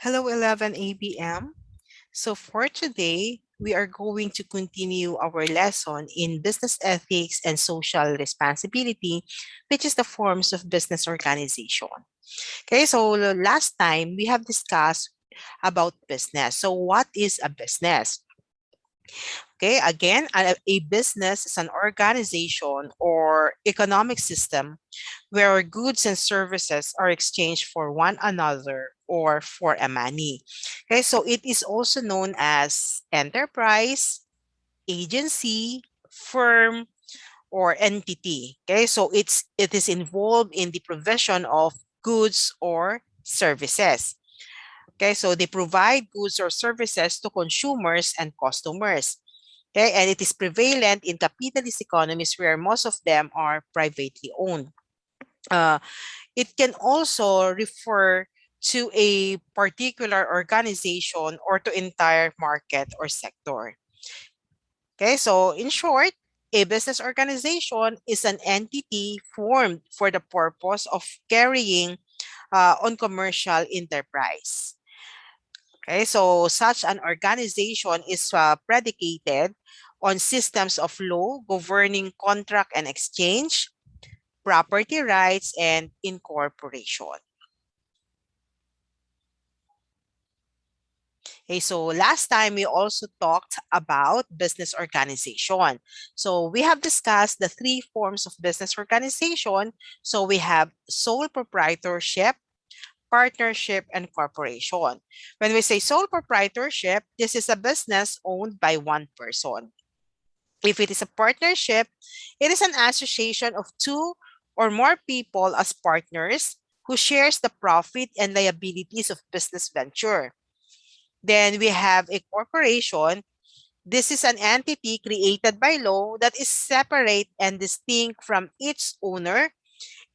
Hello, 11 a.m. So for today, we are going to continue our lesson in business ethics and social responsibility, which is the forms of business organization. Okay, so last time we have discussed about business. So what is a business? Okay, again, a business is an organization or economic system where goods and services are exchanged for one another or for a money. Okay, so it is also known as enterprise, agency, firm, or entity. Okay, so it is involved in the provision of goods or services. Okay, so they provide goods or services to consumers and customers. Okay, and it is prevalent in capitalist economies where most of them are privately owned. Uh, it can also refer to a particular organization or to entire market or sector. Okay, so in short, a business organization is an entity formed for the purpose of carrying on commercial enterprise. Okay, so such an organization is predicated on systems of law governing contract and exchange, property rights, and incorporation. Okay, so last time we also talked about business organization. So we have discussed the three forms of business organization. So we have sole proprietorship, partnership, and corporation. When we say sole proprietorship, this is a business owned by one person. If it is a partnership, it is an association of two or more people as partners who shares the profit and liabilities of business venture. Then we have a corporation. This is an entity created by law that is separate and distinct from its owner,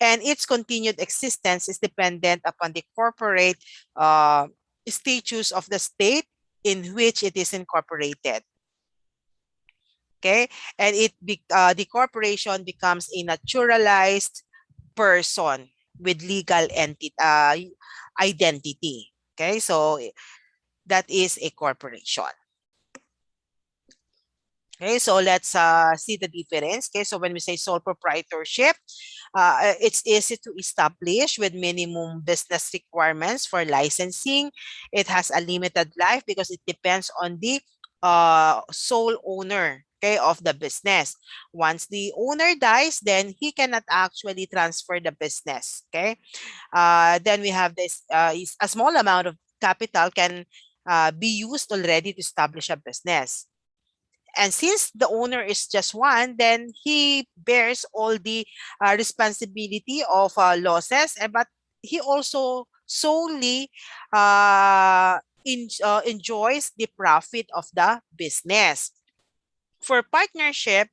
and its continued existence is dependent upon the corporate uh, status of the state in which it is incorporated. Okay, and the corporation becomes a naturalized person with legal identity. Okay, so that is a corporation. Okay, so let's see the difference. Okay, so when we say sole proprietorship, it's easy to establish with minimum business requirements for licensing. It has a limited life because it depends on the sole owner, okay, of the business. Once the owner dies, then he cannot actually transfer the business. Okay, then we have this a small amount of capital can be used already to establish a business. And since the owner is just one, then he bears all the responsibility of losses, but he also solely enjoys the profit of the business. For partnership,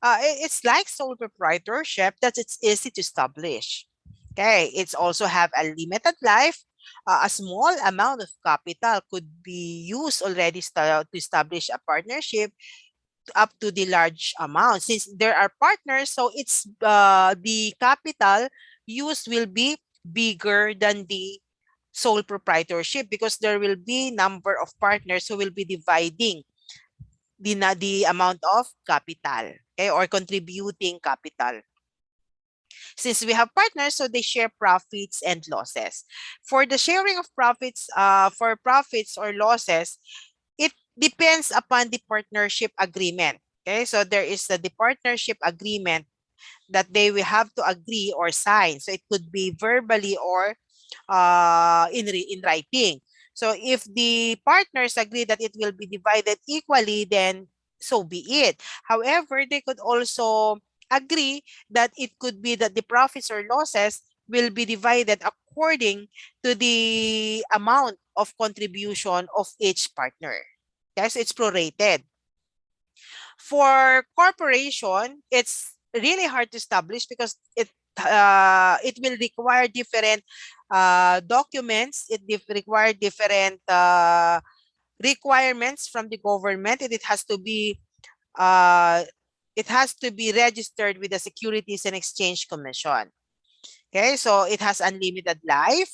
it's like sole proprietorship that it's easy to establish. Okay, it's also have a limited life. A small amount of capital could be used already to establish a partnership up to the large amount. Since there are partners, so it's the capital used will be bigger than the sole proprietorship because there will be number of partners who will be dividing the amount of capital, okay, or contributing capital. Since we have partners, so they share profits and losses. For the sharing of profits, for profits or losses, it depends upon the partnership agreement. Okay, so there is the partnership agreement that they will have to agree or sign. So it could be verbally or in writing. So if the partners agree that it will be divided equally, then so be it. However, they could also agree that it could be that the profits or losses will be divided according to the amount of contribution of each partner. Yes, it's prorated. For corporation, it's really hard to establish because it will require different documents. Require different requirements from the government, and uh, it has to be registered with the Securities and Exchange Commission. Okay, so it has unlimited life,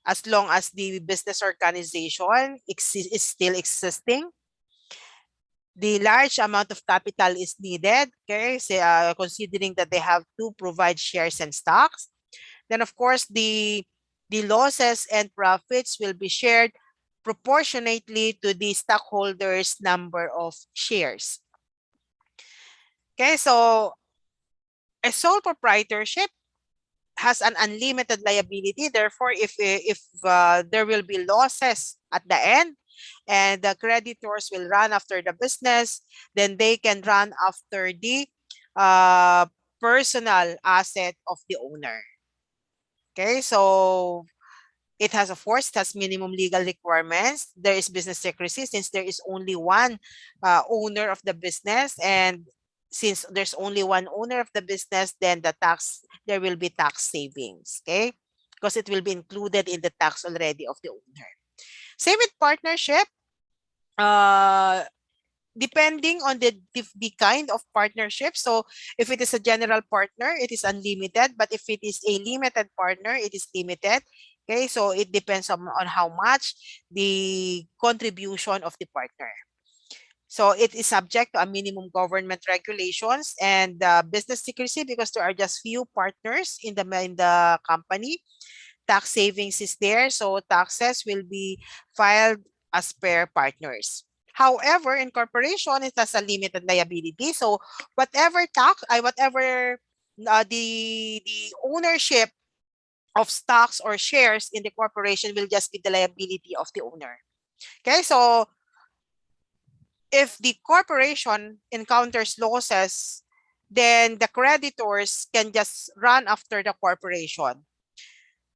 as long as the business organization is still existing. The large amount of capital is needed, okay, so, considering that they have to provide shares and stocks. Then, of course, the losses and profits will be shared proportionately to the stockholders' number of shares. Okay, so a sole proprietorship has an unlimited liability. Therefore, if there will be losses at the end and the creditors will run after the business, then they can run after the uh, personal asset of the owner. Okay, so it has, of course, it has minimum legal requirements. There is business secrecy since there is only one owner of the business, and since there's only one owner of the business, then there will be tax savings, okay? Because it will be included in the tax already of the owner. Same with partnership. Uh, Depending on the kind of partnership. So if it is a general partner, it is unlimited. But if it is a limited partner, it is limited. Okay, so it depends on how much the contribution of the partner. So it is subject to a minimum government regulations and business secrecy because there are just few partners in the company. Tax savings is there, so taxes will be filed as per partners. However, in corporation, it has a limited liability. So whatever the ownership of stocks or shares in the corporation will just be the liability of the owner. Okay, so if the corporation encounters losses, then the creditors can just run after the corporation.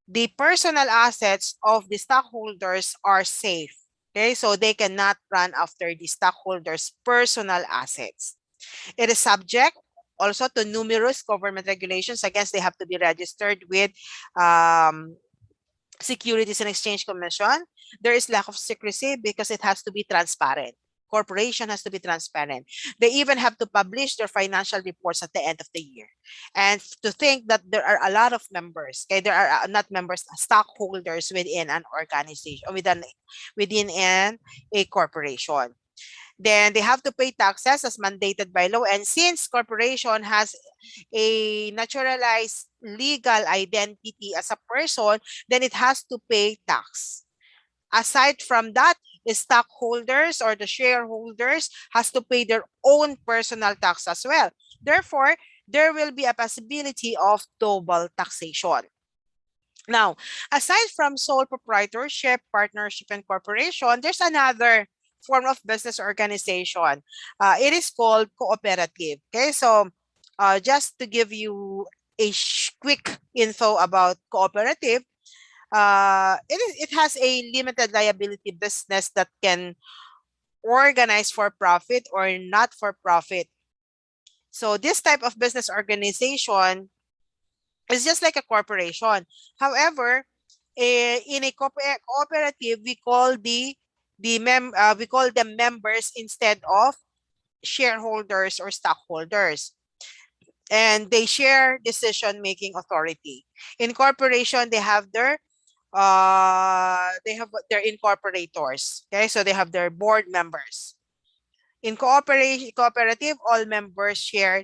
The personal assets of the stockholders are safe. Okay, so they cannot run after the stockholders' personal assets. It is subject also to numerous government regulations. Again, they have to be registered with um, Securities and Exchange Commission. There is lack of secrecy because it has to be transparent. Corporation has to be transparent. They even have to publish their financial reports at the end of the year. And to think that there are a lot of members, okay, there are not members, stockholders within an organization, within a corporation. Then they have to pay taxes as mandated by law. And since corporation has a naturalized legal identity as a person, then it has to pay tax. Aside from that, the stockholders or the shareholders has to pay their own personal tax as well. Therefore, there will be a possibility of double taxation. Now, aside from sole proprietorship, partnership, and corporation, there's another form of business organization. It is called cooperative. Okay, so just to give you a quick info about cooperative, it has a limited liability business that can organize for profit or not for profit. So this type of business organization is just like a corporation. However, in a cooperative, we call them members instead of shareholders or stockholders, and they share decision-making authority. In corporation, they have their incorporators. Okay, so they have their board members. In cooperative, all members share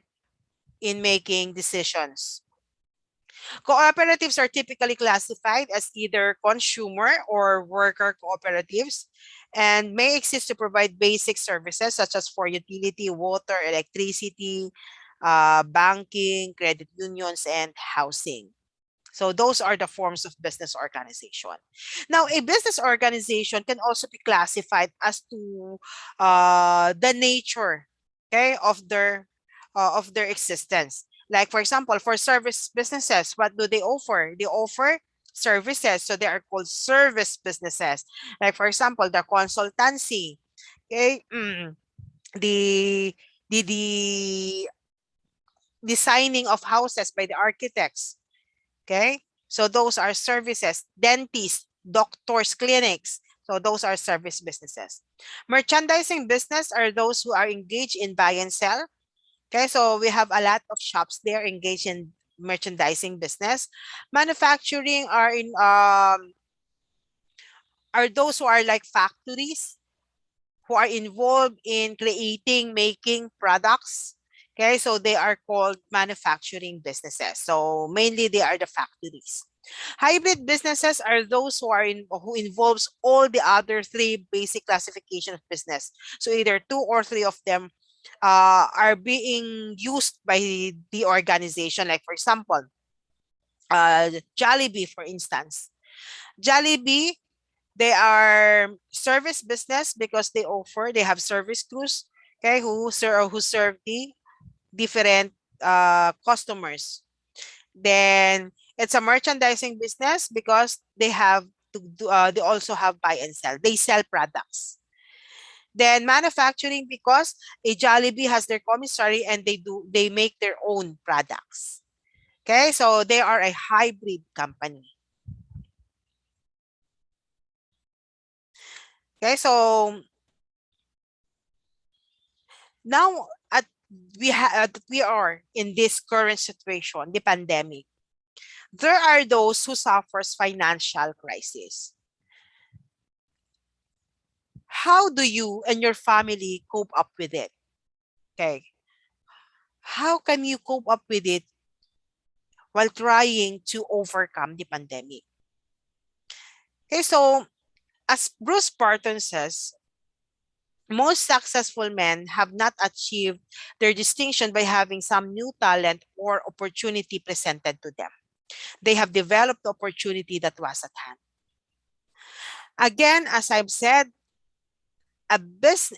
in making decisions. Cooperatives are typically classified as either consumer or worker cooperatives and may exist to provide basic services such as for utility, water, electricity, banking, credit unions, and housing. So those are the forms of business organization. Now, a business organization can also be classified as to the nature, okay, of their existence. Like for example, for service businesses, what do they offer? They offer services, so they are called service businesses. Like for example, the consultancy, okay, the the designing of houses by the architects. Okay, so those are services. Dentists, doctors, clinics. So those are service businesses. Merchandising business are those who are engaged in buy and sell. Okay, so we have a lot of shops there engaged in merchandising business. Manufacturing are in are those who are like factories, who are involved in creating, making products. Okay, so they are called manufacturing businesses. So mainly they are the factories. Hybrid businesses are those who involves all the other three basic classification of business. So either two or three of them are being used by the organization. Like for example, Jollibee, for instance. Jollibee, they are service business because they have service crews, okay, who serve the different customers. Then it's a merchandising business because they also have buy and sell. They sell products. Then manufacturing because a Jollibee has their commissary and they make their own products. Okay, so they are a hybrid company. Okay, so now we are in this current situation, the pandemic. There are those who suffers financial crisis. How do you and your family cope up with it? Okay. How can you cope up with it while trying to overcome the pandemic? Okay, so as Bruce Barton says, most successful men have not achieved their distinction by having some new talent or opportunity presented to them. They have developed the opportunity that was at hand. Again, as I've said,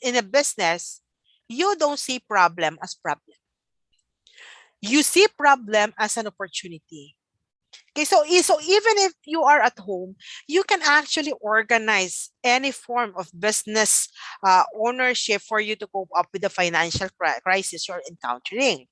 in a business, you don't see problem as problem. You see problem as an opportunity. Okay, so even if you are at home, you can actually organize any form of business ownership for you to cope up with the financial crisis you're encountering.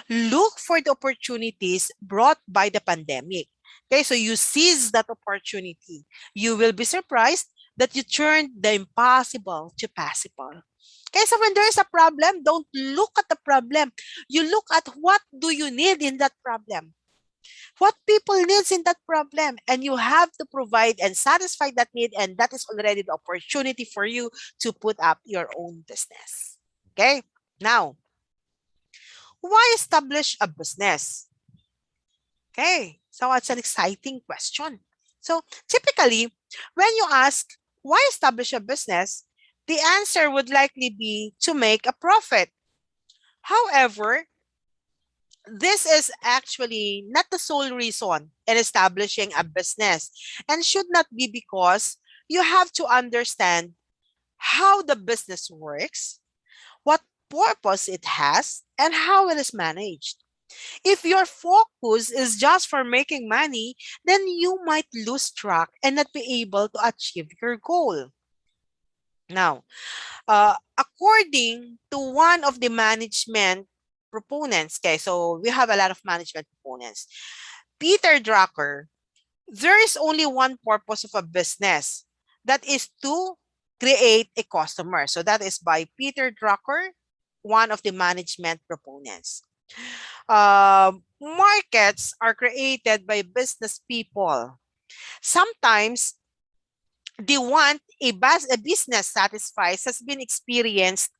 Look for the opportunities brought by the pandemic. Okay, so you seize that opportunity. You will be surprised that you turned the impossible to possible. Okay, so when there is a problem, don't look at the problem. You look at what do you need in that problem. What people needs in that problem, and you have to provide and satisfy that need, and that is already the opportunity for you to put up your own business. Okay, now why establish a business? Okay, so it's an exciting question. So typically, when you ask why establish a business, the answer would likely be to make a profit. However, this is actually not the sole reason in establishing a business and should not be, because you have to understand how the business works, what purpose it has, and how it is managed. If your focus is just for making money, then you might lose track and not be able to achieve your goal. Now, according to one of the management proponents, okay, so we have a lot of management proponents, Peter Drucker, there is only one purpose of a business, that is to create a customer. So that is by Peter Drucker, one of the management proponents. Markets are created by business people. Sometimes the want a business satisfies has been experienced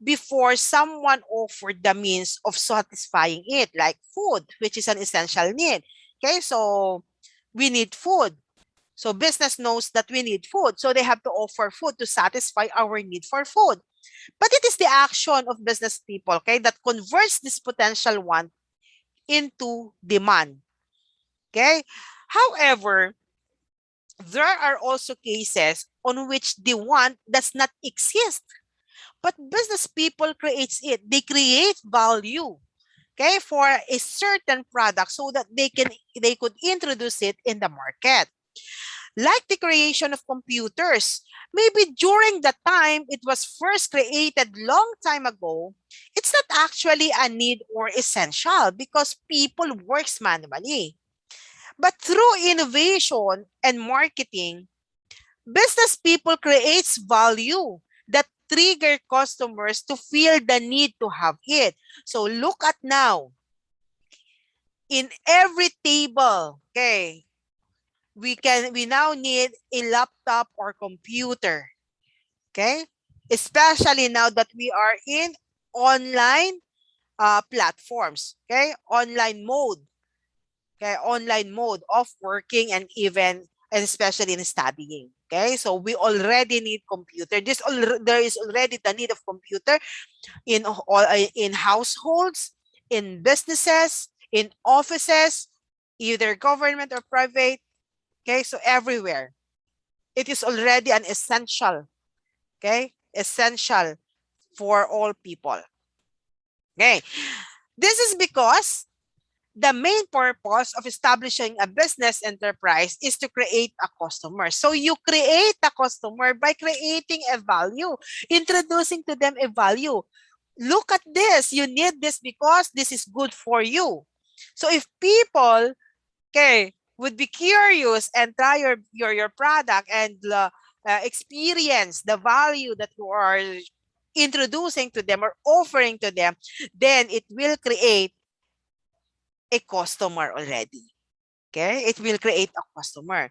before someone offered the means of satisfying it, like food, which is an essential need. Okay, so we need food. So business knows that we need food. So they have to offer food to satisfy our need for food. But it is the action of business people, okay, that converts this potential want into demand. Okay. However, there are also cases on which the want does not exist, but business people creates it. They create value, okay, for a certain product so that they could introduce it in the market. Like the creation of computers, maybe during the time it was first created long time ago, it's not actually a need or essential because people works manually. But through innovation and marketing, business people creates value that trigger customers to feel the need to have it. So look at now, in every table, okay, we now need a laptop or computer. Okay? Especially now that we are in online platforms. Okay? Online mode. Okay? Online mode of working and even and especially in studying. Okay? So we already need computer. There is already the need of computer in all in households, in businesses, in offices, either government or private. Okay? So everywhere. It is already an essential. Okay? Essential for all people. Okay. This is because the main purpose of establishing a business enterprise is to create a customer. So you create a customer by creating a value, introducing to them a value. Look at this. You need this because this is good for you. So if people, okay, would be curious and try your product and experience the value that you are introducing to them or offering to them, then it will create a customer already. Okay? It will create a customer.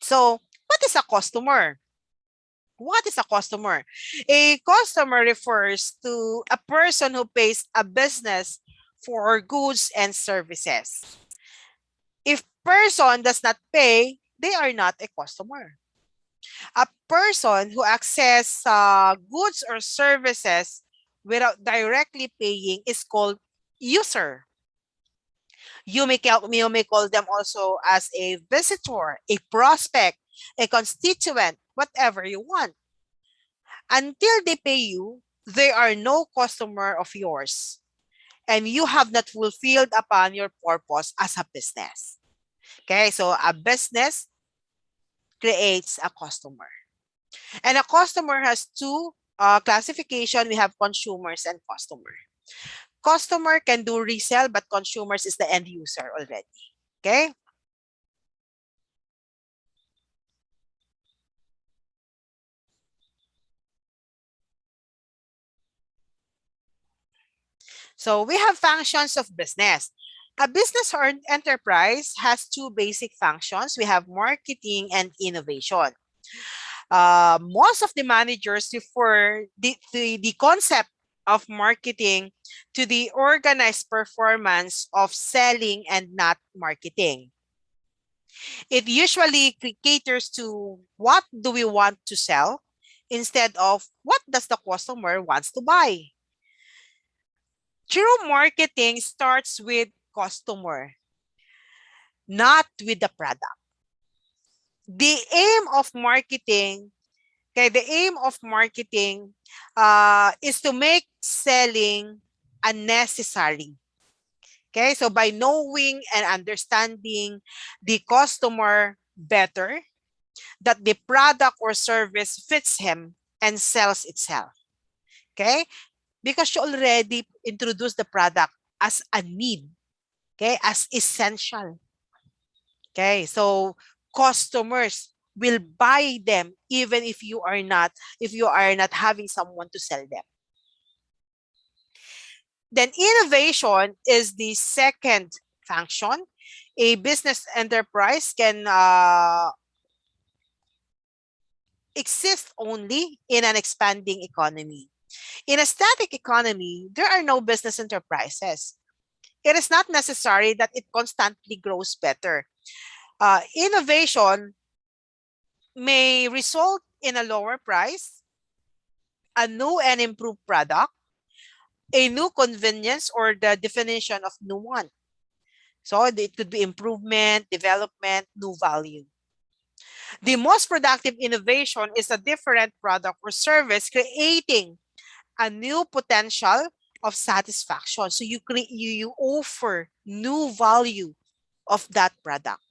So, what is a customer? What is a customer? A customer refers to a person who pays a business for goods and services. If person does not pay, they are not a customer. A person who access goods or services without directly paying is called user. You may call them also as a visitor, a prospect, a constituent, whatever you want. Until they pay you, they are no customer of yours. And you have not fulfilled upon your purpose as a business. Okay, so a business creates a customer. And a customer has two classification. We have consumers and customer. Customer can do resell, but consumers is the end user already. Okay? So we have functions of business. A business or enterprise has two basic functions. We have marketing and innovation. Most of the managers refer the concept of marketing to the organized performance of selling and not marketing. It usually caters to what do we want to sell instead of what does the customer wants to buy. True marketing starts with customer, not with the product. The aim of marketing, okay, the aim of marketing is to make selling unnecessary. Okay, so by knowing and understanding the customer better, that the product or service fits him and sells itself. Okay, because you already introduced the product as a need, okay, as essential. Okay, so customers will buy them even if you are not having someone to sell them. Then innovation is the second function. A business enterprise can exist only in an expanding economy. In a static economy, there are no business enterprises. It is not necessary that it constantly grows better. Innovation may result in a lower price, a new and improved product, a new convenience, or the definition of new one. So it could be improvement, development, new value. The most productive innovation is a different product or service creating a new potential of satisfaction. So you offer new value of that product.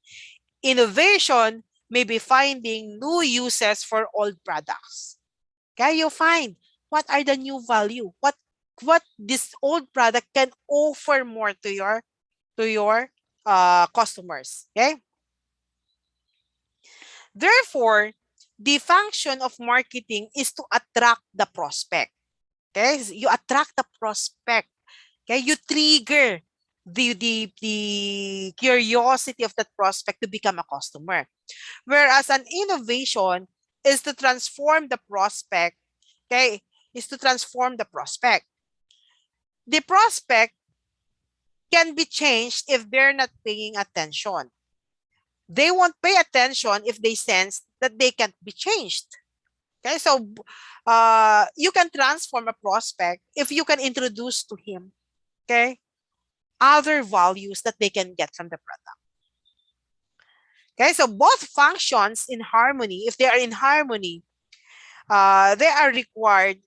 Innovation may be finding new uses for old products. Okay, you find what are the new value, what this old product can offer more to your customers. Okay, therefore, the function of marketing is to attract the prospect. Okay, you attract the prospect. Okay, you trigger the curiosity of that prospect to become a customer. Whereas an innovation is to transform the prospect, okay, is to transform the prospect. The prospect can be changed if they're not paying attention. They won't pay attention if they sense that they can't be changed. Okay, so you can transform a prospect if you can introduce to him, okay, other values that they can get from the product. Okay, so both functions in harmony, if they are in harmony, they are required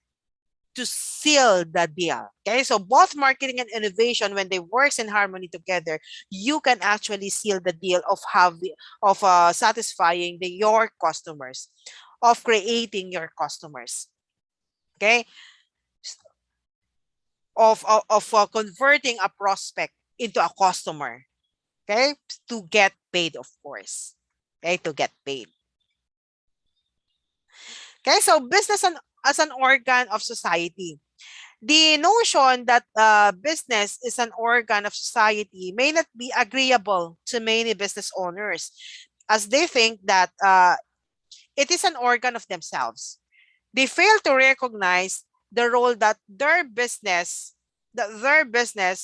to seal the deal. Okay, so both marketing and innovation, when they works in harmony together, you can actually seal the deal of satisfying your customers, of creating your customers. Okay, of converting a prospect into a customer. Okay, to get paid, of course. Okay, to get paid. Okay, so business as an organ of society. The notion that business is an organ of society may not be agreeable to many business owners, as they think that it is an organ of themselves. They fail to recognize the role that their business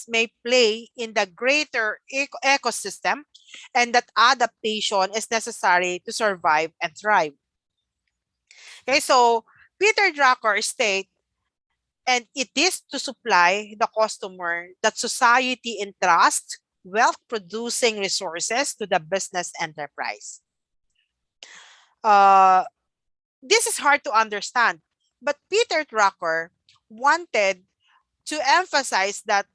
may play in the greater ecosystem, and that adaptation is necessary to survive and thrive. Okay, so Peter Drucker states, and it is to supply the customer that society entrusts wealth producing resources to the business enterprise. Uh, this is hard to understand, but Peter Drucker wanted to emphasize that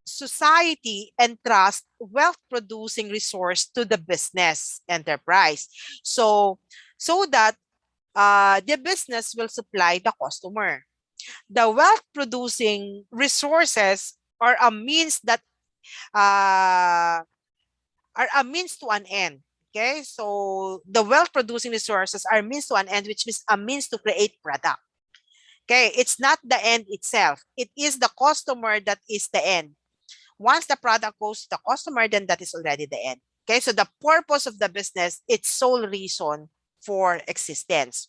society entrusts wealth producing resource to the business enterprise. So that the business will supply the customer. The wealth producing resources are a means that uh, are a means to an end. Okay, so the wealth producing resources are means to an end, which means a means to create product. Okay, it's not the end itself. It is the customer that is the end. Once the product goes to the customer, then that is already the end. Okay, so the purpose of the business, its sole reason for existence.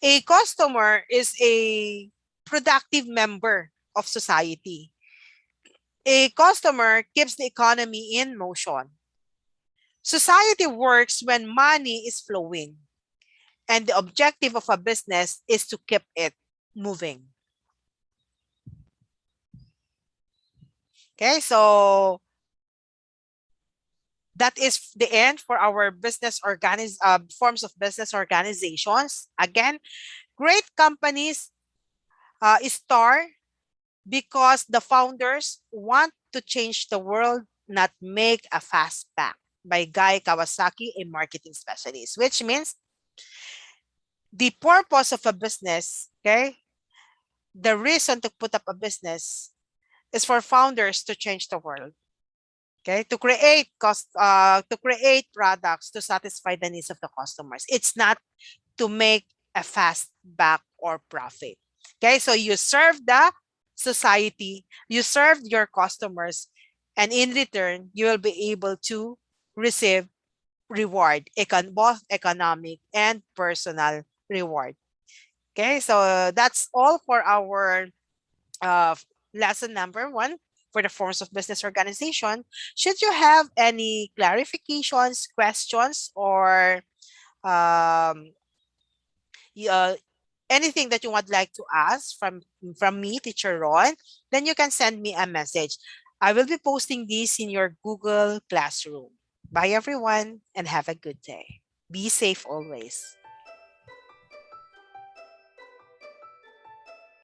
A customer is a productive member of society. A customer keeps the economy in motion. Society works when money is flowing, and the objective of a business is to keep it moving. Okay, so that is the end for our forms of business organizations. Again, great companies star because the founders want to change the world, not make a fast buck, by Guy Kawasaki, a marketing specialist, which means the purpose of a business, okay, the reason to put up a business is for founders to change the world, okay, to create products to satisfy the needs of the customers. It's not to make a fast buck or profit. Okay, so you serve the society, you serve your customers, and in return, you will be able to receive reward, both economic and personal reward. Okay, so that's all for our uh, lesson number 1 for the forms of business organization. Should you have any clarifications, questions, or um, anything that you would like to ask from me, Teacher Ron, then you can send me a message. I will be posting this in your Google Classroom. Bye, everyone, and have a good day. Be safe always.